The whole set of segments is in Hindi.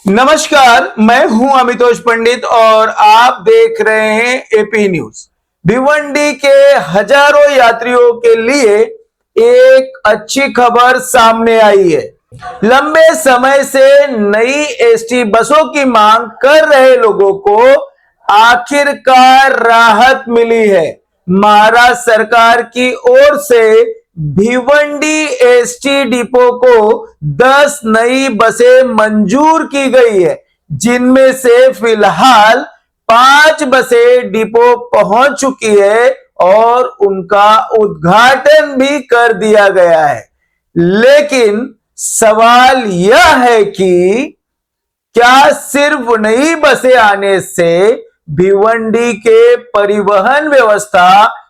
नमस्कार, मैं हूं अमितोष पंडित और आप देख रहे हैं एपी न्यूज। भिवंडी के हजारों यात्रियों के लिए एक अच्छी खबर सामने आई है। लंबे समय से नई एसटी बसों की मांग कर रहे लोगों को आखिरकार राहत मिली है। महाराष्ट्र सरकार की ओर से भिवंडी एसटी डिपो को 10 नई बसें मंजूर की गई है, जिनमें से फिलहाल 5 बसें डिपो पहुंच चुकी है और उनका उद्घाटन भी कर दिया गया है। लेकिन सवाल यह है कि क्या सिर्फ नई बसें आने से भिवंडी के परिवहन व्यवस्था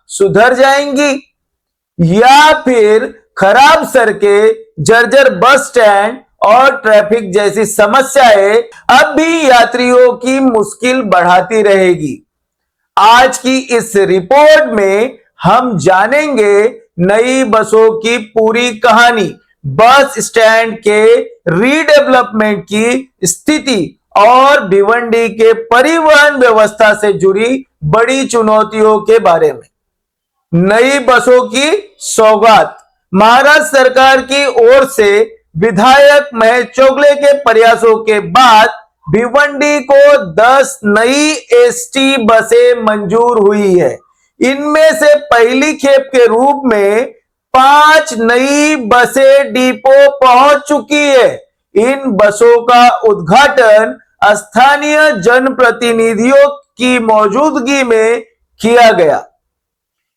सुधर जाएंगी या फिर खराब सड़कें, जर्जर बस स्टैंड और ट्रैफिक जैसी समस्याएं अब भी यात्रियों की मुश्किल बढ़ाती रहेगी। आज की इस रिपोर्ट में हम जानेंगे नई बसों की पूरी कहानी, बस स्टैंड के रीडेवलपमेंट की स्थिति और भिवंडी के परिवहन व्यवस्था से जुड़ी बड़ी चुनौतियों के बारे में। नई बसों की सौगात। महाराष्ट्र सरकार की ओर से विधायक महेश चोगले के प्रयासों के बाद भिवंडी को 10 नई एसटी बसें मंजूर हुई है। इनमें से पहली खेप के रूप में 5 नई बसें डिपो पहुंच चुकी है। इन बसों का उद्घाटन स्थानीय जनप्रतिनिधियों की मौजूदगी में किया गया।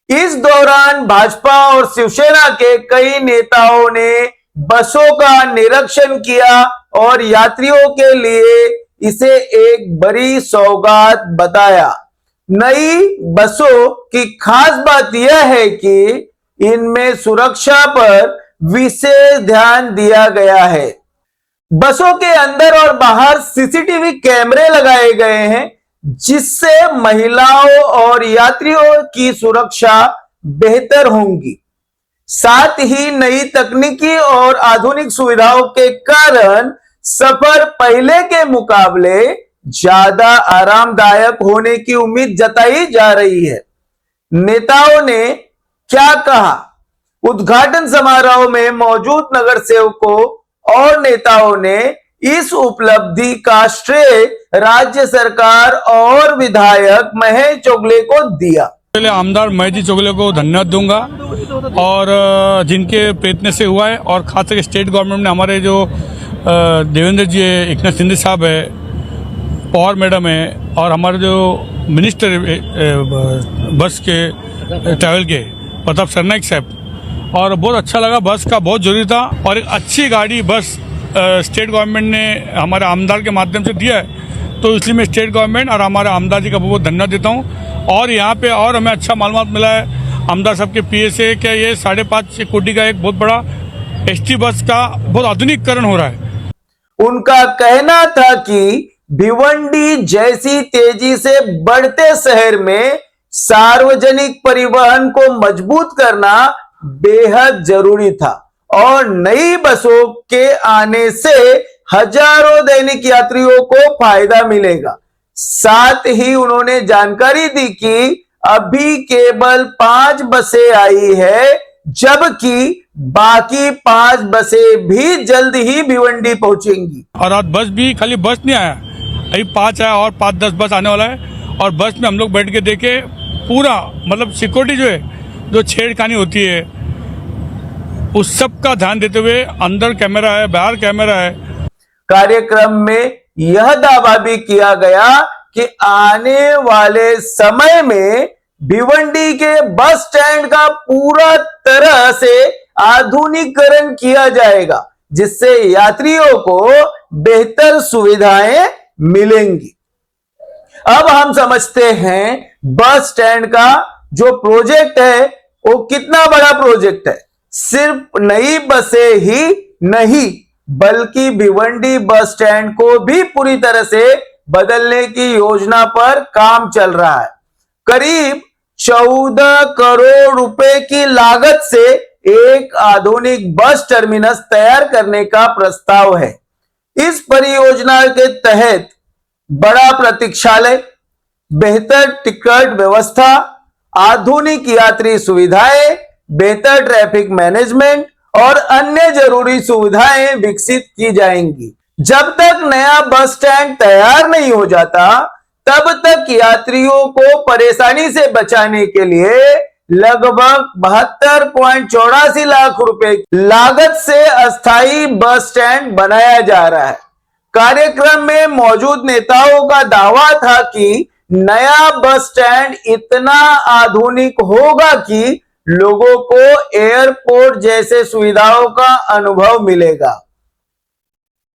इस दौरान भाजपा और शिवसेना के कई नेताओं ने बसों का निरीक्षण किया और यात्रियों के लिए इसे एक बड़ी सौगात बताया। नई बसों की खास बात यह है कि इनमें सुरक्षा पर विशेष ध्यान दिया गया है। बसों के अंदर और बाहर सीसीटीवी कैमरे लगाए गए हैं, जिससे महिलाओं और यात्रियों की सुरक्षा बेहतर होगी। साथ ही नई तकनीकी और आधुनिक सुविधाओं के कारण सफर पहले के मुकाबले ज्यादा आरामदायक होने की उम्मीद जताई जा रही है। नेताओं ने क्या कहा? उद्घाटन समारोह में मौजूद नगर सेवकों और नेताओं ने इस उपलब्धि का श्रेय राज्य सरकार और विधायक महेश चोगले को दिया। पहले आमदार महेश जी चोगले को धन्यवाद दूंगा और जिनके प्रयत्न से हुआ है, और खासकर स्टेट गवर्नमेंट ने हमारे जो देवेंद्र जी है, एकनाथ शिंदे साहब है, पवार मैडम है, और हमारे जो मिनिस्टर बस के ट्रैवल के प्रताप सरनाइक साहब, और बहुत अच्छा लगा। बस का बहुत जरूरी था और एक अच्छी गाड़ी बस स्टेट गवर्नमेंट ने हमारे आमदार के माध्यम से दिया है, तो इसलिए मैं स्टेट गवर्नमेंट और हमारे आमदार जी का बहुत धन्यवाद देता हूँ। और यहाँ पे और हमें अच्छा मालूमात मिला है आमदार साहब के पीए से कि ये 5.5 कोटी का एक बहुत बड़ा एसटी बस का बहुत आधुनिकीकरण हो रहा है। उनका कहना था कि भिवंडी जैसी तेजी से बढ़ते शहर में सार्वजनिक परिवहन को मजबूत करना बेहद जरूरी था और नई बसों के आने से हजारों दैनिक यात्रियों को फायदा मिलेगा। साथ ही उन्होंने जानकारी दी कि अभी केवल 5 बसें आई है, जबकि बाकी 5 बसें भी जल्द ही भिवंडी पहुंचेंगी। और आज बस भी खाली बस नहीं आया, अभी 5 आया और 5-10 बस आने वाला है। और बस में हम लोग बैठ के देखे पूरा, मतलब सिक्योरिटी जो है, जो छेड़खानी होती है उस सब का ध्यान देते हुए अंदर कैमरा है, बाहर कैमरा है। कार्यक्रम में यह दावा भी किया गया कि आने वाले समय में भिवंडी के बस स्टैंड का पूरा तरह से आधुनिकीकरण किया जाएगा, जिससे यात्रियों को बेहतर सुविधाएं मिलेंगी। अब हम समझते हैं बस स्टैंड का जो प्रोजेक्ट है वो कितना बड़ा प्रोजेक्ट है। सिर्फ नई बसें ही नहीं, बल्कि भिवंडी बस स्टैंड को भी पूरी तरह से बदलने की योजना पर काम चल रहा है। करीब 14 करोड़ रुपए की लागत से एक आधुनिक बस टर्मिनस तैयार करने का प्रस्ताव है। इस परियोजना के तहत बड़ा प्रतीक्षालय, बेहतर टिकट व्यवस्था, आधुनिक यात्री सुविधाएं, बेहतर ट्रैफिक मैनेजमेंट और अन्य जरूरी सुविधाएं विकसित की जाएंगी। जब तक नया बस स्टैंड तैयार नहीं हो जाता, तब तक यात्रियों को परेशानी से बचाने के लिए लगभग 72.84 लाख रुपए लागत से अस्थायी बस स्टैंड बनाया जा रहा है। कार्यक्रम में मौजूद नेताओं का दावा था कि नया बस स्टैंड इतना आधुनिक होगा कि लोगों को एयरपोर्ट जैसे सुविधाओं का अनुभव मिलेगा।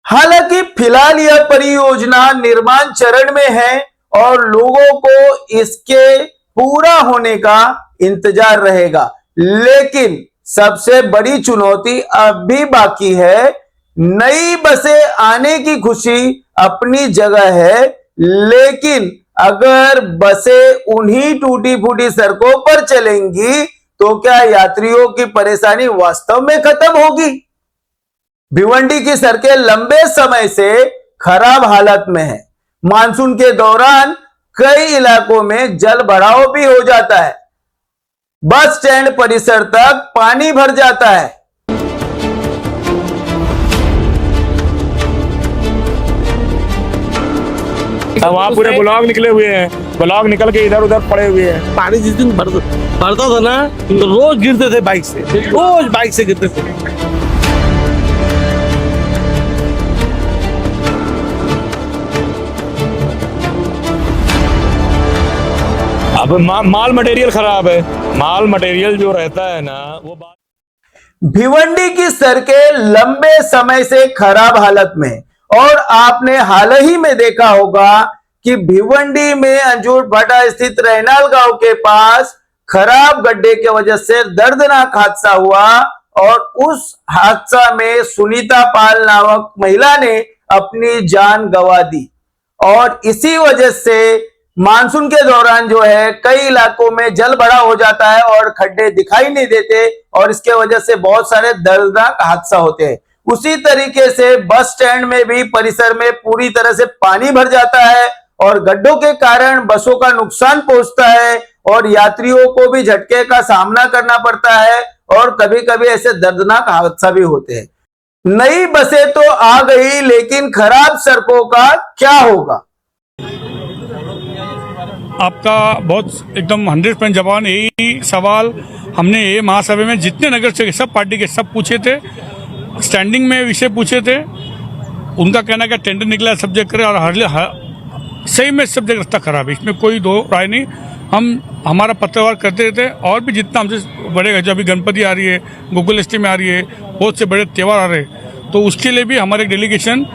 हालांकि फिलहाल यह परियोजना निर्माण चरण में है और लोगों को इसके पूरा होने का इंतजार रहेगा। लेकिन सबसे बड़ी चुनौती अब भी बाकी है। नई बसें आने की खुशी अपनी जगह है, लेकिन अगर बसें उन्हीं टूटी फूटी सड़कों पर चलेंगी तो क्या यात्रियों की परेशानी वास्तव में खत्म होगी? भिवंडी की सड़कें लंबे समय से खराब हालत में है। मानसून के दौरान कई इलाकों में जल भराव भी हो जाता है। बस स्टैंड परिसर तक पानी भर जाता है। वहाँ पूरे ब्लॉक निकले हुए हैं, ब्लॉक निकल के इधर उधर पड़े हुए हैं। पानी जिस दिन भरता था ना, तो रोज गिरते थे बाइक से, रोज बाइक से गिरते थे। अब माल मटेरियल खराब है, माल मटेरियल जो रहता है ना वो भिवंडी की सड़कें लंबे समय से खराब हालत में और आपने हाल ही में देखा होगा कि भिवंडी में अंजूर भाटा स्थित रैनाल गांव के पास खराब गड्ढे की वजह से दर्दनाक हादसा हुआ और उस हादसा में सुनीता पाल नामक महिला ने अपनी जान गंवा दी। और इसी वजह से मानसून के दौरान जो है कई इलाकों में जल भरा हो जाता है और खड्डे दिखाई नहीं देते और इसके वजह से बहुत सारे दर्दनाक हादसा होते हैं। उसी तरीके से बस स्टैंड में भी परिसर में पूरी तरह से पानी भर जाता है और गड्ढों के कारण बसों का नुकसान पहुंचता है और यात्रियों को भी झटके का सामना करना पड़ता है और कभी कभी ऐसे दर्दनाक हादसा भी होते हैं। नई बसें तो आ गई, लेकिन खराब सड़कों का क्या होगा? आपका बहुत एकदम 100% जवाब। यही सवाल हमने ये महासभा में जितने नगर से सब पार्टी के सब पूछे थे, स्टैंडिंग में विषय पूछे थे। उनका कहना है कि टेंडर निकला सब जगह करे और सही में सब जगह रास्ता खराब है, इसमें कोई दो राय नहीं। हम हमारा पत्रवार करते रहते हैं और भी जितना हमसे बढ़ेगा, जब अभी गणपति आ रही है, गोकुल अष्टमी में आ रही है, बहुत से बड़े त्यौहार आ रहे हैं, तो उसके लिए भी हमारे डेलीगेशन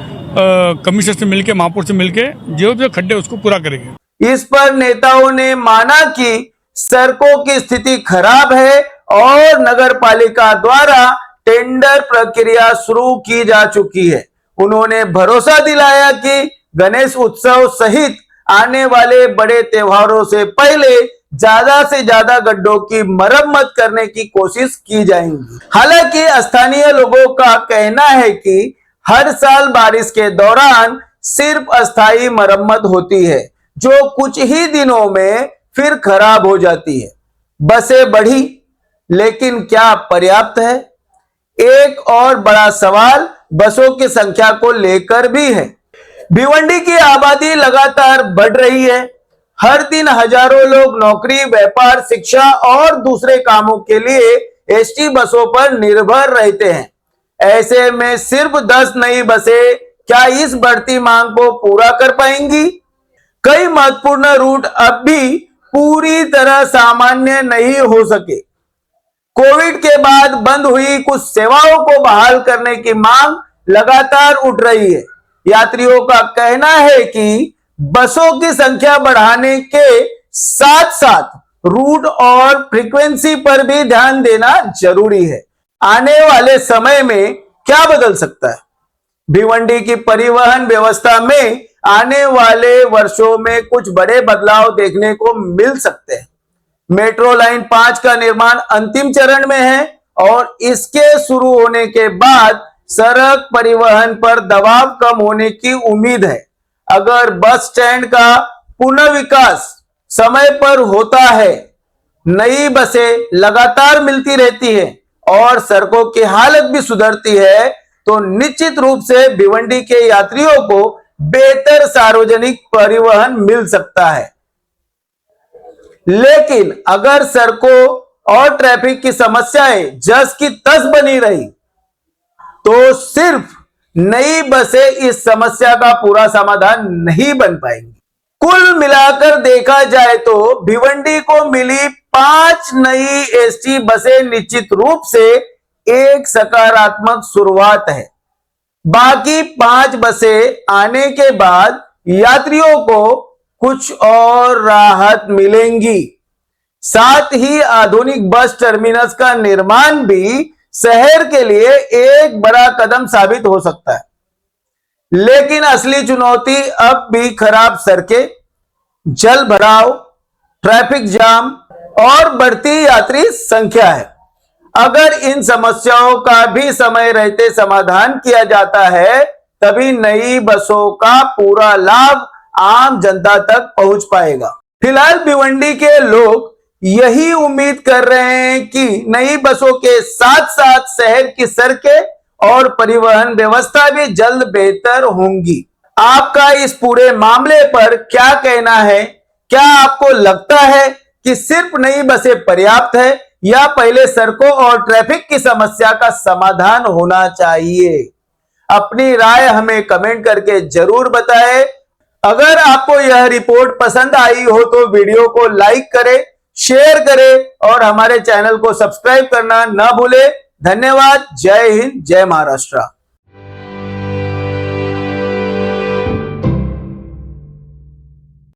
कमिश्नर से मिलके, महापौर से मिलके जो खड्डे उसको पूरा करेंगे। इस पर नेताओं ने माना कि सड़कों की स्थिति खराब है और नगर पालिका द्वारा टेंडर प्रक्रिया शुरू की जा चुकी है। उन्होंने भरोसा दिलाया कि गणेश उत्सव सहित आने वाले बड़े त्योहारों से पहले ज्यादा से ज्यादा गड्ढों की मरम्मत करने की कोशिश की जाएगी। हालांकि स्थानीय लोगों का कहना है कि हर साल बारिश के दौरान सिर्फ अस्थायी मरम्मत होती है, जो कुछ ही दिनों में फिर खराब हो जाती है। बसें बढ़ी, लेकिन क्या पर्याप्त है? एक और बड़ा सवाल बसों की संख्या को लेकर भी है। भिवंडी की आबादी लगातार बढ़ रही है। हर दिन हजारों लोग नौकरी, व्यापार, शिक्षा और दूसरे कामों के लिए एसटी बसों पर निर्भर रहते हैं। ऐसे में सिर्फ 10 नई बसें क्या इस बढ़ती मांग को पूरा कर पाएंगी? कई महत्वपूर्ण रूट अब भी पूरी तरह सामान्य नहीं हो सके। कोविड के बाद बंद हुई कुछ सेवाओं को बहाल करने की मांग लगातार उठ रही है। यात्रियों का कहना है कि बसों की संख्या बढ़ाने के साथ साथ रूट और फ्रीक्वेंसी पर भी ध्यान देना जरूरी है। आने वाले समय में क्या बदल सकता है? भिवंडी की परिवहन व्यवस्था में आने वाले वर्षों में कुछ बड़े बदलाव देखने को मिल सकते हैं। मेट्रो लाइन 5 का निर्माण अंतिम चरण में है और इसके शुरू होने के बाद सड़क परिवहन पर दबाव कम होने की उम्मीद है। अगर बस स्टैंड का पुनर्विकास समय पर होता है, नई बसें लगातार मिलती रहती है और सड़कों की हालत भी सुधरती है, तो निश्चित रूप से भिवंडी के यात्रियों को बेहतर सार्वजनिक परिवहन मिल सकता है। लेकिन अगर सड़कों और ट्रैफिक की समस्याएं जस की तस बनी रही, तो सिर्फ नई बसें इस समस्या का पूरा समाधान नहीं बन पाएंगी। कुल मिलाकर देखा जाए तो भिवंडी को मिली 5 नई एसटी बसें निश्चित रूप से एक सकारात्मक शुरुआत है। बाकी 5 बसें आने के बाद यात्रियों को कुछ और राहत मिलेंगी। साथ ही आधुनिक बस टर्मिनस का निर्माण भी शहर के लिए एक बड़ा कदम साबित हो सकता है। लेकिन असली चुनौती अब भी खराब सड़कें, जल भराव, ट्रैफिक जाम और बढ़ती यात्री संख्या है। अगर इन समस्याओं का भी समय रहते समाधान किया जाता है, तभी नई बसों का पूरा लाभ आम जनता तक पहुंच पाएगा। फिलहाल भिवंडी के लोग यही उम्मीद कर रहे हैं कि नई बसों के साथ साथ शहर की सड़कें और परिवहन व्यवस्था भी जल्द बेहतर होंगी। आपका इस पूरे मामले पर क्या कहना है? क्या आपको लगता है कि सिर्फ नई बसें पर्याप्त है या पहले सड़कों और ट्रैफिक की समस्या का समाधान होना चाहिए? अपनी राय हमें कमेंट करके जरूर बताएं। अगर आपको यह रिपोर्ट पसंद आई हो तो वीडियो को लाइक करें, शेयर करें और हमारे चैनल को सब्सक्राइब करना न भूलें। धन्यवाद। जय हिंद, जय महाराष्ट्र।